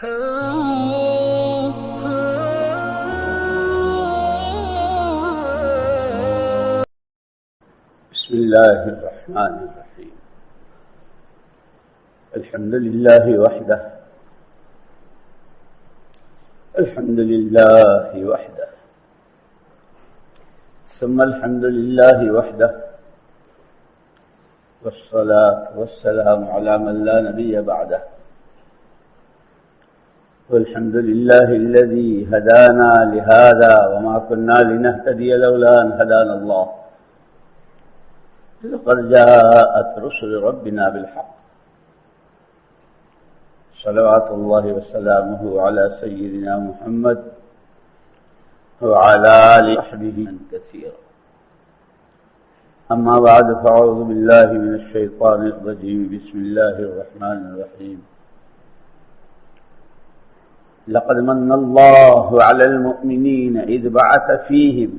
بسم الله الرحمن الرحيم. الحمد لله وحده، الحمد لله وحده، ثم الحمد لله وحده، والصلاة والسلام على من لا نبي بعده. والحمد لله الذي هدانا لهذا وما كنا لنهتدي لولا أن هدانا الله. لقد جاءت رسل ربنا بالحق، صلوات الله وسلامه على سيدنا محمد وعلى آله وصحبه كثيرا. أما بعد، فأعوذ بالله من الشيطان الرجيم. بسم الله الرحمن الرحيم. لقد من الله على المؤمنين إذ بعث فيهم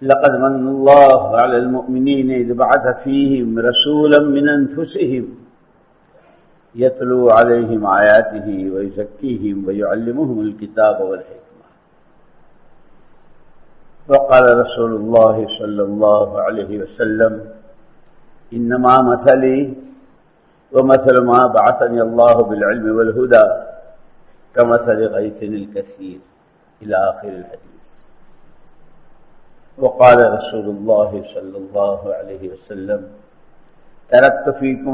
لقد من الله على المؤمنين إذ بعث فيهم رسولا من أنفسهم يتلو عليهم آياته ويزكيهم ويعلمهم الكتاب والحكمة. وقال رسول الله صلى الله عليه وسلم: إنما مثلي ومثل ما بعثني الله بالعلم والهدى كمثل غيث الكثير، إلى آخر الحديث. وقال رسول الله صلى الله عليه وسلم: تركت فيكم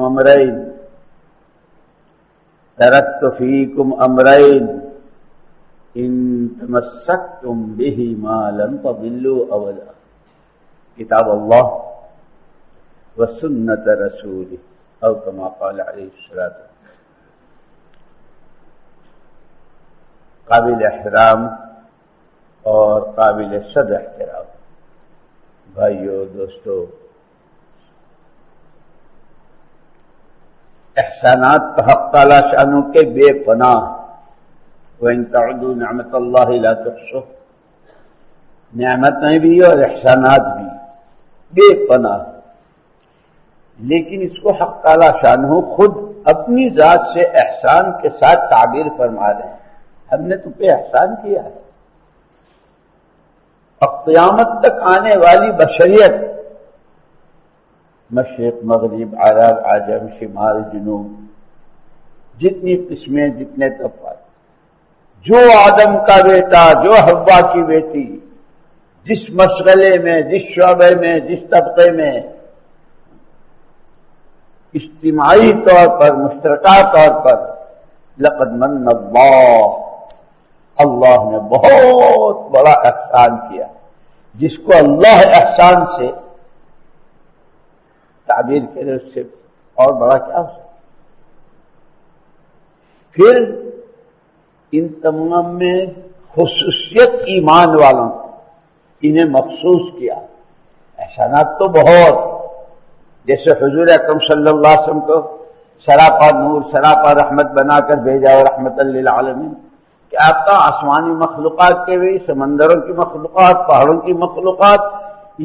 أمرين إن تمسكتم بهما لن تضلوا أبدا، كتاب الله وسنة رسوله، أو كما قال عليه الصلاة والسلام. قابل احترام اور قابل صد احترام بھائیو، دوستو، احسانات تو حق تعالی شانوں کے بے پناہ. وَإِن تَعُدُّوا نِعْمَتَ اللَّهِ لَا تُحْصُوهَا، نعمتیں بھی اور احسانات بھی بے پناہ، لیکن اس کو حق تعالی شانہ خود اپنی ذات سے احسان کے ساتھ تعبیر فرما رہے ہیں. ہم نے تم پہ احسان کیا ہے. اب قیامت تک آنے والی بشریت، مشرق مغرب، عرب عجم، شمال جنوب، جتنی قسمیں، جتنے طبقات، جو آدم کا بیٹا، جو حوا کی بیٹی، جس مشغلے میں، جس شعبے میں، جس طبقے میں اجتماعی طور پر، مشترکہ طور پر، لقد من اللہ نے بہت بڑا احسان کیا، جس کو اللہ احسان سے تعبیر کرے، اس سے اور بڑا کیا ہو سکتا. پھر ان تمام میں خصوصیت ایمان والوں کو انہیں مخصوص کیا. احسانات تو بہت، جیسے حضور اکرم صلی اللہ علیہ وسلم کو سراپا نور، سراپا رحمت بنا کر بھیجا، اور رحمت للعالمین، کہ آپ کا آسمانی مخلوقات کے بھی، سمندروں کی مخلوقات، پہاڑوں کی مخلوقات،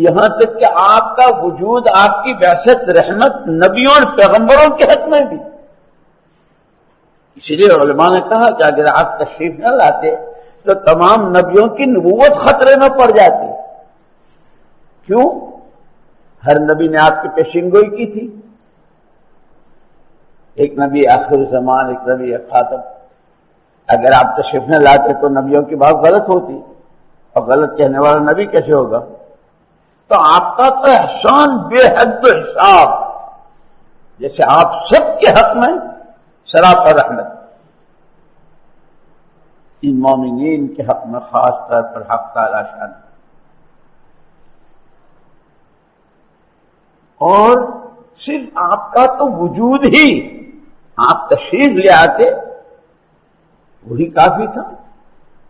یہاں تک کہ آپ کا وجود، آپ کی بعثت رحمت نبیوں اور پیغمبروں کے حق میں بھی. اسی لیے علماء نے کہا کہ اگر آپ تشریف نہ لاتے تو تمام نبیوں کی نبوت خطرے میں پڑ جاتی. کیوں؟ ہر نبی نے آپ کی پیشین گوئی کی تھی. ایک نبی آخر زمان، ایک نبی خاتم. اگر آپ تشریف نہ لاتے تو نبیوں کی بات غلط ہوتی، اور غلط کہنے والا نبی کیسے ہوگا؟ تو آپ کا تو احسان بے حد و حساب. جیسے آپ سب کے حق میں سراپا رحمت، ان مومنین کے حق میں خاص طور پر حق تعالی شان. اور صرف آپ کا تو وجود ہی، آپ تشریف لے آتے وہی کافی تھا.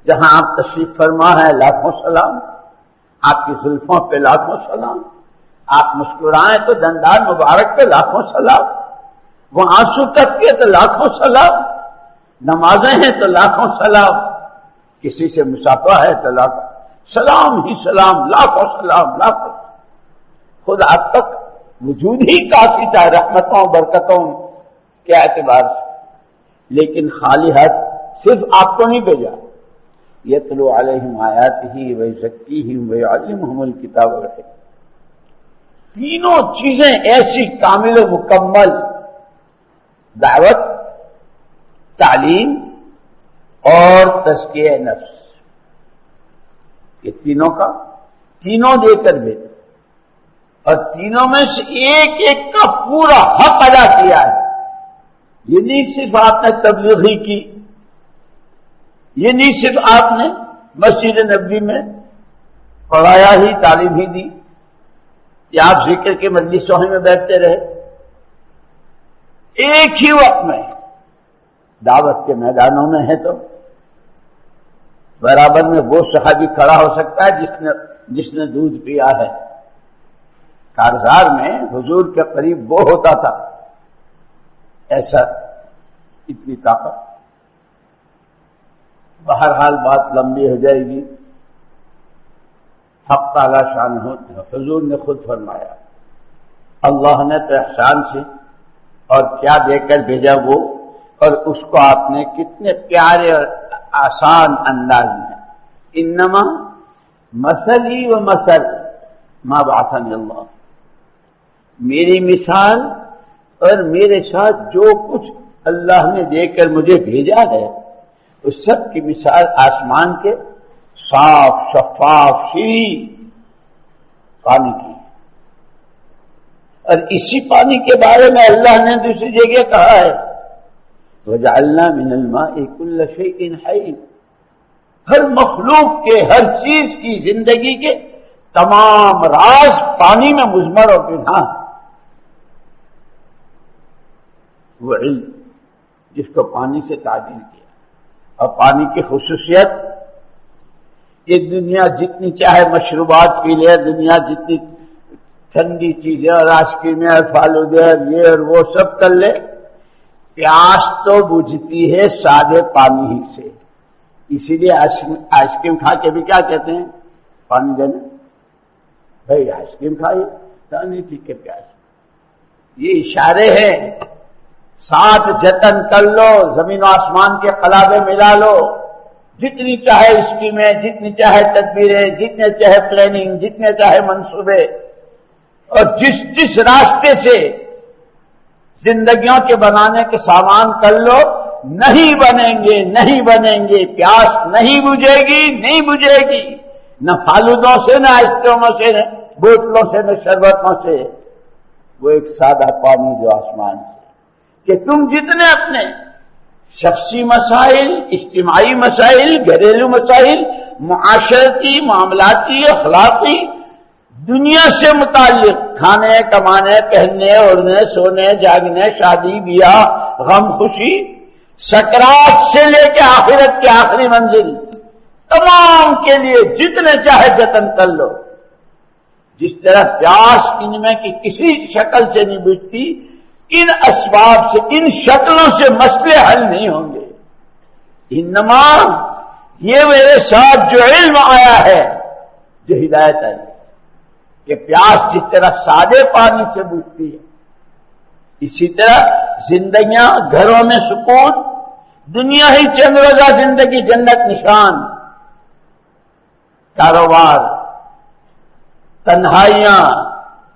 جہاں آپ تشریف فرما ہے لاکھوں سلام، آپ کی زلفوں پہ لاکھوں سلام، آپ مسکرائیں تو دندان مبارک پہ لاکھوں سلام، وہ آنسو ٹپکے تو لاکھوں سلام، نمازیں ہیں تو لاکھوں سلام، کسی سے مسافہ ہے تو لاکھوں سلام ہی سلام، لاکھوں سلام، لاکھوں. خود آپ تک وجود ہی کافی تھا رحمتوں برکتوں کے اعتبار سے. لیکن خالی ہاتھ صرف آپ کو نہیں بھیجا، یتلو علیہم آیاتہ ویزکیہم ویعلمہم الکتاب والحکمہ، تینوں چیزیں ایسی کامل و مکمل، دعوت، تعلیم اور تزکیہ نفس، یہ تینوں دے کر بھیجا، اور تینوں میں سے ایک ایک کا پورا حق ادا کیا ہے۔ یہ نہیں صرف آپ نے تبلیغی کی، یہ نہیں صرف آپ نے مسجد نبوی میں پڑھایا ہی، تعلیم ہی دی، یا آپ ذکر کے مجلسوں میں بیٹھتے رہے، ایک ہی وقت میں دعوت کے میدانوں میں ہے تو برابر میں وہ صحابی کھڑا ہو سکتا ہے جس نے دودھ پیا ہے۔ کارزار میں حضور کے قریب وہ ہوتا تھا، ایسا اتنی طاقت۔ بہرحال بات لمبی ہو جائے گی۔ حق تعالی شان حضور نے خود فرمایا، اللہ نے تو احسان سے اور کیا دے کر بھیجا وہ، اور اس کو آپ نے کتنے پیارے اور آسان انداز میں، انما مثلی و مثل ما بعثنی اللہ، میری مثال اور میرے ساتھ جو کچھ اللہ نے دے کر مجھے بھیجا ہے اس سب کی مثال آسمان کے صاف شفاف شیریں پانی کی، اور اسی پانی کے بارے میں اللہ نے دوسری جگہ کہا ہے وَجَعَلْنَا مِنَ الْمَاءِ كُلَّ شَيْءٍ حَيٍّ، ہر مخلوق کے، ہر چیز کی زندگی کے تمام راز پانی میں مضمر اور پنہاں ہے۔ وہ علم جس کو پانی سے تعبیر کیا، اور پانی کی خصوصیت، یہ دنیا جتنی چاہے مشروبات پی لے، دنیا جتنی ٹھنڈی چیزیں اور آئس کریمیں اور فالودے اور یہ اور وہ سب کر لے، پیاس تو بجھتی ہے سادے پانی ہی سے۔ اسی لیے آئس کریم کھا کے بھی کیا کہتے ہیں؟ پانی دینا بھائی، آئس کریم کھائیے، نہیں ٹھیک ہے پیاس۔ یہ اشارے ہیں، ساتھ جتن کر لو، زمین و آسمان کے قلابے ملا لو، جتنی چاہے اسکیمیں، جتنی چاہے تدبیریں، جتنے چاہے پلاننگ، جتنے چاہے منصوبے، اور جس راستے سے زندگیوں کے بنانے کے سامان کر لو، نہیں بنیں گے، پیاس نہیں بجھے گی، نہ فالودوں سے، نہ آئس کریموں سے، نہ بوتلوں سے، نہ شربتوں سے، وہ ایک سادہ پانی جو آسمان سے، کہ تم جتنے اپنے شخصی مسائل، اجتماعی مسائل، گھریلو مسائل، معاشرتی، معاملاتی، اخلاقی، دنیا سے متعلق، کھانے، کمانے، پہننے، اوڑھنے، سونے، جاگنے، شادی، بیاہ، غم، خوشی، سکرات سے لے کے آخرت کی آخری منزل، تمام کے لیے جتنے چاہے جتن کر لو۔ جس طرح پیاس ان میں کی کسی شکل سے نہیں بجھتی، ان اسباب سے، ان شکلوں سے مسئلے حل نہیں ہوں گے۔ انما یہ میرے ساتھ جو علم آیا ہے، جو ہدایت ہے، کہ پیاس جس طرح سادے پانی سے بجھتی ہے، اسی طرح زندگیاں، گھروں میں سکون، دنیا ہی چند روزہ زندگی، جنت نشان، کاروبار، تنہائیاں،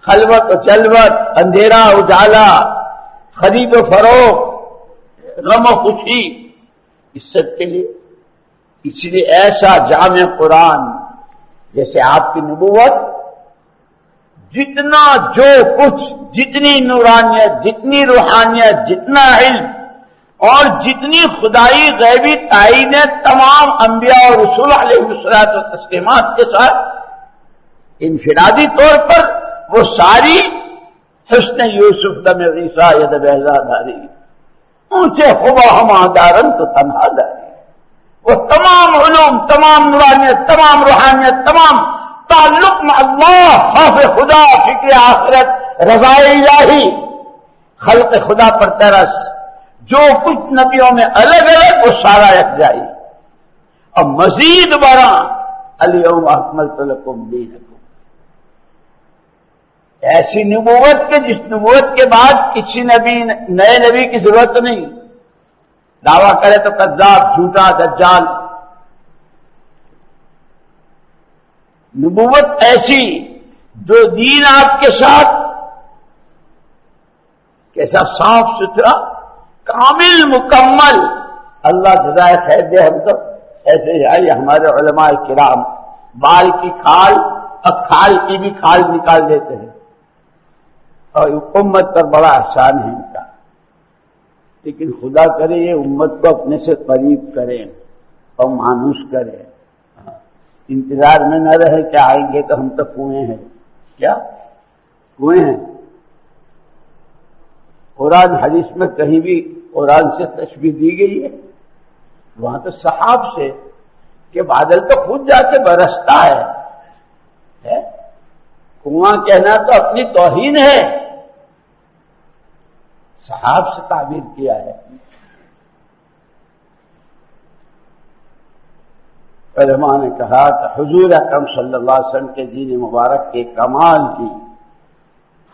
خلوت و جلوت، اندھیرا اجالا، خرید و فروخت، غم و خوشی، اس سب کے لیے، اس لیے ایسا جامع قرآن، جیسے آپ کی نبوت، جتنا جو کچھ، جتنی نورانیت، جتنی روحانیت، جتنا علم اور جتنی خدائی غیبی تعینیں تمام انبیاء اور رسول علیہ الصلوۃ والتسلیمات کے ساتھ انفرادی طور پر، وہ ساری حسن یوسف دم عیسیٰ ید بہزا داری، اونچے خبا ہما دارن تو تنہا داری، وہ تمام علوم، تمام نورانیت، تمام روحانیت، تمام تعلق میں اللہ، خوف خدا، فکر آخرت، رضا الہی، خلق خدا پر ترس، جو کچھ نبیوں میں الگ الگ، وہ سارا یکجائی، اور مزید برآں الیوم اکملت لکم دینکم، ایسی نبوت کے جس نبوت کے بعد کسی نبی، نئے نبی کی ضرورت نہیں، دعویٰ کرے تو کذاب، جھوٹا، دجال۔ نبوت ایسی جو دین آپ کے ساتھ کیسا صاف ستھرا، کامل، مکمل، اللہ جزائے خیر دے۔ ہم تو ایسے ہی آئی، ہمارے علماء کرام بال کی کھال اور کھال کی بھی کھال نکال دیتے ہیں، اور امت پر بڑا احسان ہے ان کا۔ لیکن خدا کرے یہ امت کو اپنے سے قریب کریں اور مانوس کریں، انتظار میں نہ رہے کہ آئیں گے تو ہم تو کنویں ہیں۔ کیا کنویں ہیں؟ قرآن حدیث میں کہیں بھی قرآن سے تشبیہ دی گئی ہے؟ وہاں تو سحاب سے کہ بادل تو خود جا کے برستا ہے۔ کنواں کہنا تو اپنی توہین ہے، سحاب سے تعبیر کیا ہے۔ علماء نے کہا کہ حضور اکرم صلی اللہ علیہ وسلم کے دین مبارک کے کمال کی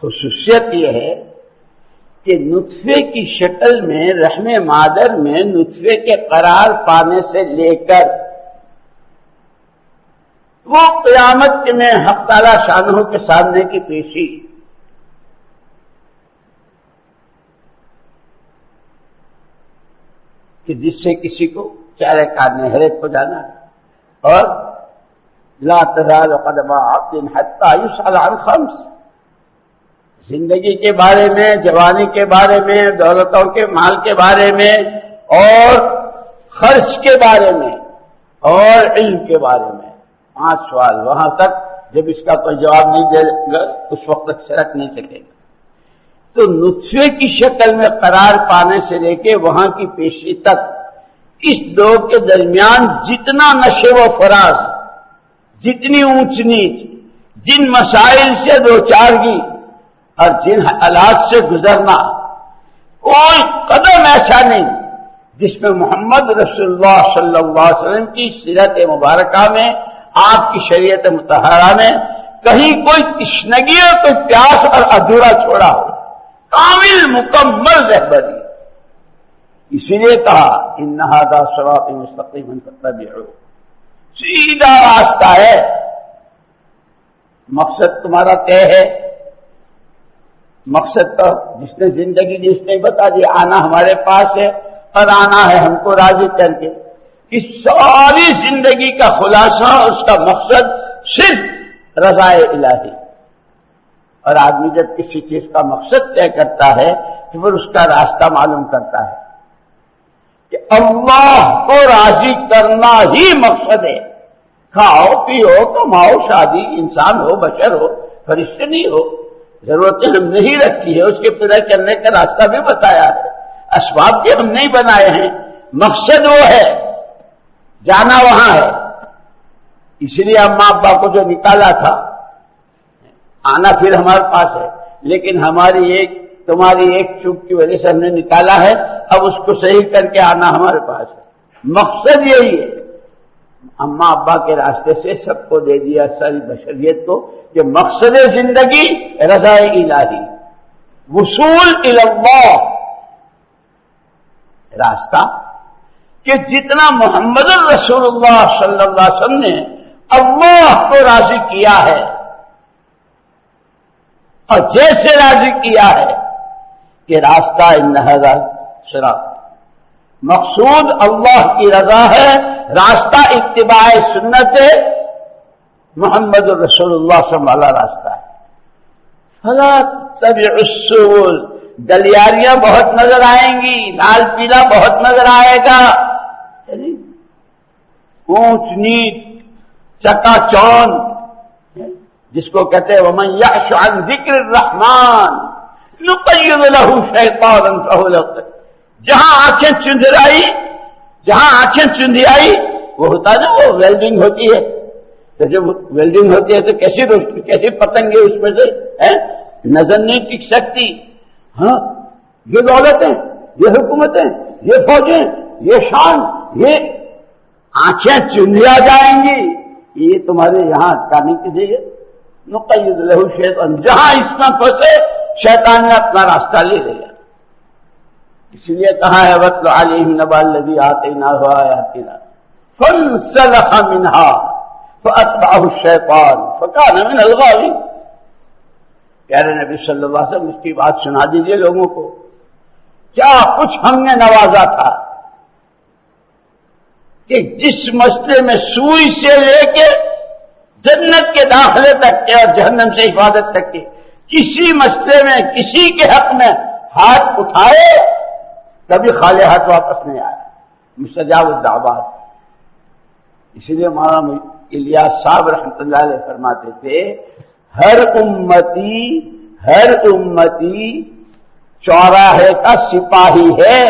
خصوصیت یہ ہے کہ نطفے کی شکل میں رحم مادر میں نطفے کے قرار پانے سے لے کر وہ قیامت میں حق تعالی شانہ کے سامنے کی پیشی، کہ جس سے کسی کو چارے کارنے ہریک کو جانا ہے، اور لا تزال قدم عبد حتى يسأل عن خمس، زندگی کے بارے میں، جوانی کے بارے میں، دولتوں کے مال کے بارے میں، اور خرچ کے بارے میں، اور علم کے بارے میں، 5 سوال۔ وہاں تک جب اس کا کوئی جواب نہیں دے گا اس وقت تک سرک نہیں سکے گا۔ تو نطفے کی شکل میں قرار پانے سے لے کے وہاں کی پیشی تک، اس دو کے درمیان جتنا نشو و فراز، جتنی اونچ نیچ، جن مسائل سے دوچارگی اور جن حالات سے گزرنا، کوئی قدم ایسا نہیں جس میں محمد رسول اللہ صلی اللہ علیہ وسلم کی سیرت مبارکہ میں، آپ کی شریعت مطہرہ میں کہیں کوئی تشنگی اور کوئی پیاس اور ادھورا چھوڑا ہو، کامل مکمل رہبری۔ اسی لیے کہا ان ھذا صراط مستقیم فاتبعوہ، سیدھا راستہ ہے، مقصد تمہارا طے ہے۔ مقصد تو جس نے زندگی دی اس نے بتا دیا، آنا ہمارے پاس ہے اور آنا ہے ہم کو راضی کر کے۔ اس ساری زندگی کا خلاصہ، اس کا مقصد صرف رضا الہی۔ اور آدمی جب کسی چیز کا مقصد طے کرتا ہے تو پھر اس کا راستہ معلوم کرتا ہے کہ اللہ کو راضی کرنا ہی مقصد ہے۔ کھاؤ پیو کماؤ، شادی، انسان ہو، بشر ہو، فرشتے نہیں ہو، ضرورتیں ہم نہیں رکھی ہے، اس کے پورا کرنے کا راستہ بھی بتایا ہے، اسباب بھی ہم نہیں بنائے ہیں، مقصد وہ ہے، جانا وہاں ہے۔ اس لیے اماں ابا کو جو نکالا تھا، آنا پھر ہمارے پاس ہے، لیکن تمہاری ایک چوک کی وجہ سے ہم نے نکالا ہے، اب اس کو صحیح کر کے آنا ہمارے پاس ہے۔ مقصد یہی ہے، اماں ابا کے راستے سے سب کو دے دیا، ساری بشریت کو، کہ مقصد زندگی رضا الہی، وصول الی اللہ، راستہ کہ جتنا محمد الرسول اللہ صلی اللہ علیہ وسلم نے اللہ کو راضی کیا ہے اور جیسے راضی کیا ہے کہ راستہ ان ھذا صراط، مقصود اللہ کی رضا ہے، راستہ اتباع سنت محمد الرسول اللہ صلی اللہ علیہ وسلم والا راستہ ہے۔ فلا تتبعوا السبل، گلیاریاں بہت نظر آئیں گی، لال پیلا بہت نظر آئے گا، اونچ نیچ، چکا چوند، جس کو کہتے ہیں وَمَن يَعْشُ عَن ذِكْرِ الرَّحْمَٰنِ نُقَيِّضْ لَهُ شَيْطَانًا فَهُوَ لَهُ، جہاں آنکھیں چندیائی وہ ہوتا ہے نا، وہ ویلڈنگ ہوتی ہے، تو جب ویلڈنگ ہوتی ہے تو کیسی پتنگیں اس میں سے نظر نہیں ٹک سکتی۔ ہاں، یہ دولتیں، یہ حکومتیں، یہ فوجیں، یہ شان، یہ آنکھیں چندیا جائیں گی، یہ تمہارے یہاں اٹکانے کی چاہیے۔ نقید لہ شیطان، جہاں اس میں پھنسے شیطان نے اپنا راستہ لے لیا۔ اس لیے کہا ہے وَاتْلُ عَلَيْهِمْ نَبَأَ الَّذِي آتَيْنَاهُ آيَاتِنَا فَانسَلَخَ مِنْهَا فَأَتْبَعَهُ الشَّيْطَانُ فَكَانَ مِنَ الْغَاوِينَ۔ پیارے نبی صلی اللہ علیہ وسلم اس کی بات سنا دیجئے لوگوں کو، کیا کچھ ہم نے نوازا تھا کہ جس مسئلے میں سوئی سے لے کے جنت کے داخلے تک کے اور جہنم سے حفاظت تک کے کسی مسئلے میں کسی کے حق میں ہاتھ اٹھائے کبھی خالی ہاتھ واپس نہیں آئے، مستجاب الدعوات۔ اسی لیے مولانا الیاس صاحب رحمۃ اللہ علیہ فرماتے تھے ہر امتی چوراہے کا سپاہی ہے۔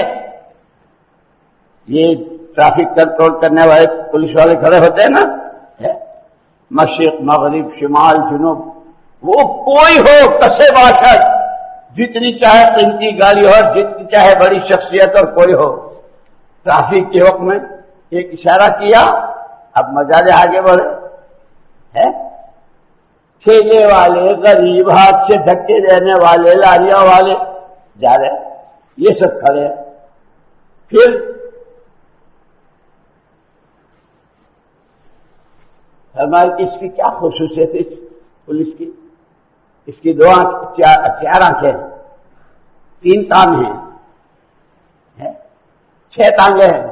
یہ ٹریفک کنٹرول کرنے والے پولیس والے کھڑے ہوتے ہیں نا، مشرق مغرب شمال جنوب، وہ کوئی ہو کسے باشد، جتنی چاہے قیمتی گاڑی ہو، جتنی چاہے بڑی شخصیت اور کوئی ہو، ٹریفک کے وقت میں ایک اشارہ کیا، اب مزاج آگے بڑھے ہے۔ ٹھیلے والے، غریب، ہاتھ سے دھکے دینے والے، لاریاں والے جا رہے ہیں، یہ سب کھڑے ہیں۔ پھر ہماری اس کی کیا خصوصیت ہے پولیس کی؟ اس کی دو آنکھ، چار آنکھیں ہیں، 3 کان ہیں، 6 ٹانگیں ہیں،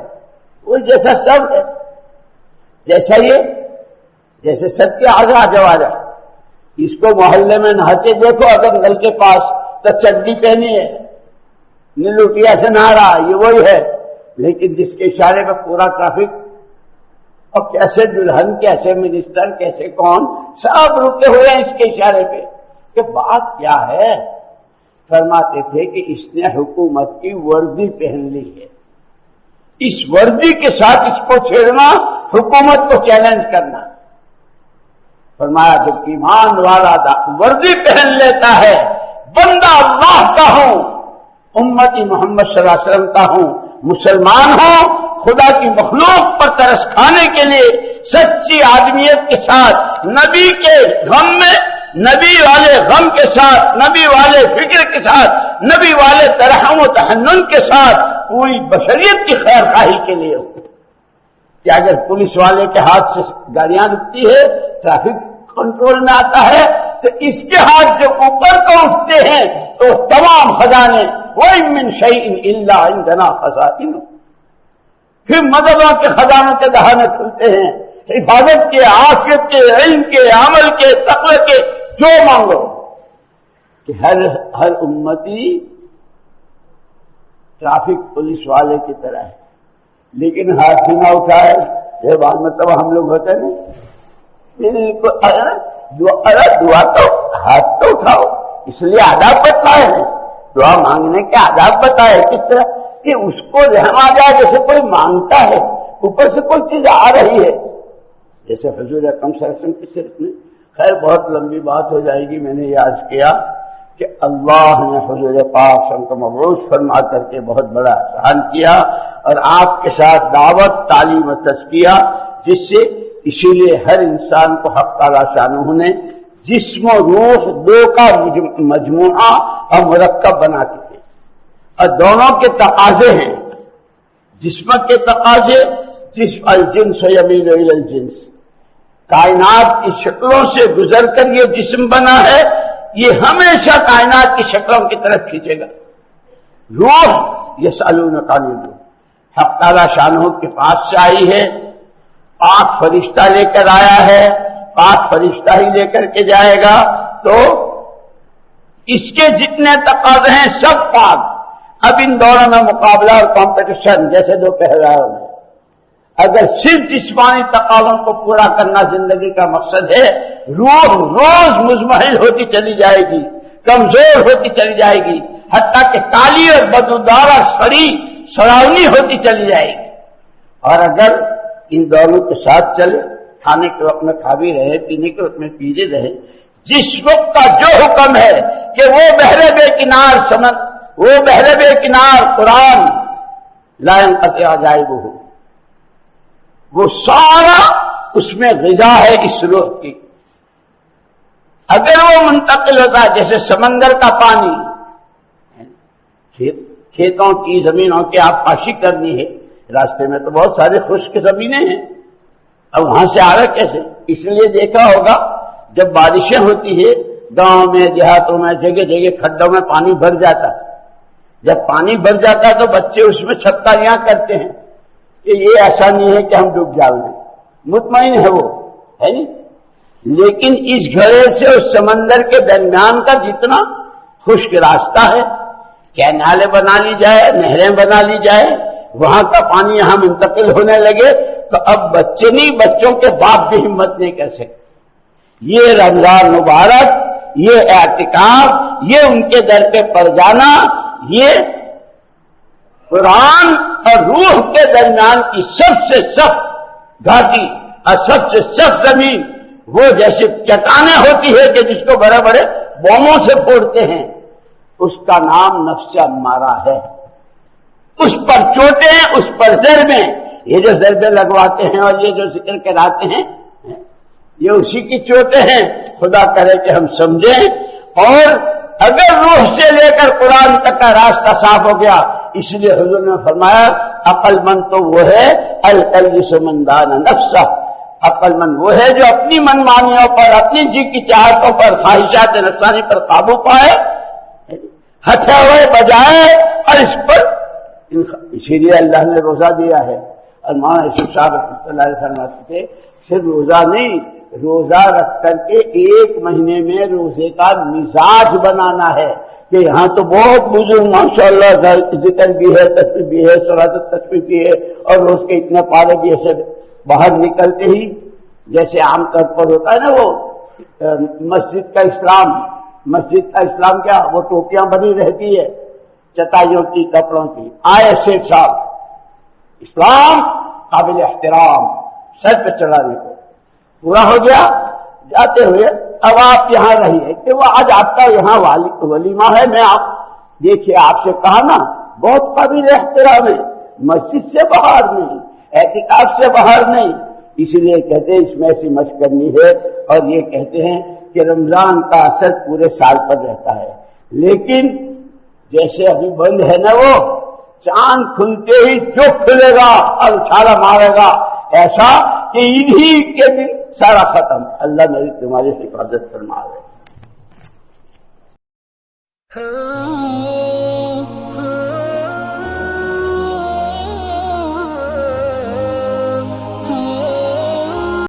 وہ جیسا سب ہے، جیسا یہ، جیسے سب کے آگے جواز ہے۔ اس کو محلے میں نہاتے دیکھو اگر نل کے پاس تو چڈی پہنی ہے، لٹیا سے نہا رہا، یہ وہی ہے، لیکن جس کے اشارے پہ پورا ٹریفک، اور کیسے دلہن، کیسے منسٹر، کیسے کون، سب رکے ہوئے ہیں اس کے اشارے پہ کہ بات کیا ہے۔ فرماتے تھے کہ اس نے حکومت کی وردی پہن لی ہے، اس وردی کے ساتھ اس کو چھیڑنا حکومت کو چیلنج کرنا۔ فرمایا جب ایمان والا وردی پہن لیتا ہے، بندہ اللہ کا ہوں، امتی محمد صلی اللہ علیہ وسلم کا ہوں، مسلمان ہوں، خدا کی مخلوق پر ترس کھانے کے لیے سچی آدمیت کے ساتھ، نبی کے غم میں، نبی والے غم کے ساتھ، نبی والے فکر کے ساتھ، نبی والے ترحم و تحنن کے ساتھ پوری بشریت کی خیر خواہی کے لیے ہو کہ اگر پولیس والے کے ہاتھ سے گاڑیاں رکتی ہے، ٹریفک کنٹرول میں آتا ہے، تو اس کے ہاتھ جب اوپر کو اٹھتے ہیں تو تمام خزانے وَإِن مِّن شَيْءٍ إِلَّا عِندَنَا خَزَائِنُهُ، پھر مددوں کے خزانوں کے دہانے کھلتے ہیں، حفاظت کے، عافیت کے، علم کے، عمل کے، تقوی کے، جو مانگو، کہ ہر امتی ٹریفک پولیس والے کی طرح ہے، لیکن ہاتھ ہی نہ اٹھائے، یہ بات مطلب ہم لوگ ہوتے نہیں، دعا تو ہاتھ تو اٹھاؤ، اس لیے آداب بتائے ہیں، دعا مانگنے کے آداب بتائے کس طرح کہ اس کو رحم آ جائے، جیسے کوئی مانگتا ہے، اوپر سے کوئی چیز آ رہی ہے، جیسے حضور اکرم صلی اللہ علیہ وسلم کی صرف میں، خیر بہت لمبی بات ہو جائے گی، میں نے یاد کیا کہ اللہ نے حضور پاک صلی اللہ علیہ وسلم کو مبعوث فرما کر کے بہت بڑا احسان کیا، اور آپ کے ساتھ دعوت، تعلیم و تزکیہ، جس سے اسی لیے ہر انسان کو حق تعالی شانہ نے جسم و روح دو کا مجموعہ اور مرکب بنا کے تھے، اور دونوں کے تقاضے ہیں، جسم کے تقاضے، جسم الجنس یمیل الی الجنس، کائنات کی شکلوں سے گزر کر یہ جسم بنا ہے، یہ ہمیشہ کائنات کی شکلوں کی طرف کھینچے گا۔ روح یسألونک عن الروح، حق تعالی شانہ کے پاس سے آئی ہے، پاک فرشتہ لے کر آیا ہے، پاک فرشتہ ہی لے کر کے جائے گا، تو اس کے جتنے تقاضے ہیں سب پاک۔ اب ان دونوں میں مقابلہ اور کمپٹیشن جیسے دو پہلوان ہیں، اگر صرف جسمانی تقاضوں کو پورا کرنا زندگی کا مقصد ہے، روح روز مزمحل ہوتی چلی جائے گی، کمزور ہوتی چلی جائے گی، حتیٰ کہ کالی اور بدبودار اور سڑاونی ہوتی چلی جائے گی۔ اور اگر ان دونوں کے ساتھ چلے، کھانے کے وقت میں کھا بھی رہے، پینے کے وقت میں پیجے رہے، جس وقت کا جو حکم ہے کہ وہ بحر بے کنار سمن، وہ بحر بے کنار قرآن لا ينقطع عجائبہ، وہ سارا اس میں غذا ہے اس روح کی، اگر وہ منتقل ہوتا ہے جیسے سمندر کا پانی، کھیتوں کی زمینوں کی آبپاشی کرنی ہے، راستے میں تو بہت سارے خشک زمینیں ہیں، اب وہاں سے آ رہا کیسے؟ اس لیے دیکھا ہوگا جب بارشیں ہوتی ہے گاؤں میں دیہاتوں میں جگہ جگہ کھڈوں میں پانی بھر جاتا ہے، جب پانی بھر جاتا ہے تو بچے اس میں چھتکاریاں کرتے ہیں کہ یہ ایسا نہیں ہے کہ ہم ڈوب جاؤں گے، مطمئن ہے وہ، ہے نہیں؟ لیکن اس گھڑے سے اس سمندر کے درمیان کا جتنا خشک راستہ ہے، کیا نالے بنا لی جائے، نہریں بنا لی جائے، وہاں کا پانی یہاں منتقل ہونے لگے تو اب بچے نہیں، بچوں کے باپ بھی ہمت نہیں کر سکتے۔ یہ رمضان مبارک، یہ اعتکاف، یہ ان کے در پہ پڑ جانا، یہ قرآن اور روح کے درمیان کی سب سے سخت گھاٹی اور سب سے سخت زمین، وہ جیسے چٹانیں ہوتی ہے کہ جس کو بڑے بڑے بوموں سے پھوڑتے ہیں، اس کا نام نفس امارہ ہے۔ اس پر چوٹیں، اس پر ضربیں، یہ جو ضربیں لگواتے ہیں اور یہ جو ذکر کراتے ہیں یہ اسی کی چوٹیں ہیں۔ خدا کرے کہ ہم سمجھیں، اور اگر روح سے لے کر قرآن تک کا راستہ صاف ہو گیا، اس لیے حضور نے فرمایا عقل مند تو وہ ہے القیس من دان نفسہ، عقل مند وہ ہے جو اپنی منمانیوں پر، اپنی جی کی چاہتوں پر، خواہشات نفسانی پر قابو پائے، ہتھے ہوئے بجائے، اور اس پر اسی لیے اللہ نے روزہ دیا ہے۔ اور مولانا یوسف صاحب رحمۃ اللہ علیہ فرماتے تھے صرف روزہ نہیں، روزہ رکھ کر کے ایک مہینے میں روزے کا مزاج بنانا ہے کہ یہاں تو بہت بزرگ ماشاءاللہ ذکر بھی ہے، تسبیح بھی ہے، صلاۃ التسبیح بھی ہے، اور روز کے اتنے پارے بھی ایسے باہر نکلتے ہی جیسے عام طور پر ہوتا ہے نا وہ مسجد کا اسلام کیا، وہ ٹوپیاں بنی رہتی ہے چٹائیوں کی، کپڑوں کی، آئے سیٹ صاحب اسلام قابل احترام سر پہ چڑھانے کو پورا ہو گیا جاتے ہوئے، اب آپ یہاں رہیے کہ وہ آج آپ کا یہاں ولیمہ ہے، میں آپ دیکھیے آپ سے کہا نا بہت قابل احترام ہے، مسجد سے باہر نہیں، اعتکاف سے باہر نہیں، اسی لیے کہتے ہیں اس میں ایسی مشق کرنی ہے، اور یہ کہتے ہیں کہ رمضان کا اثر پورے سال پر رہتا ہے، لیکن جیسے ابھی بند ہے نا وہ چاند کھلتے ہی جو کھلے گا اور چھالا مارے گا، ایسا کہ انہی کے دن سارا ختم۔ اللہ میری تمہاری حفاظت فرما رہے۔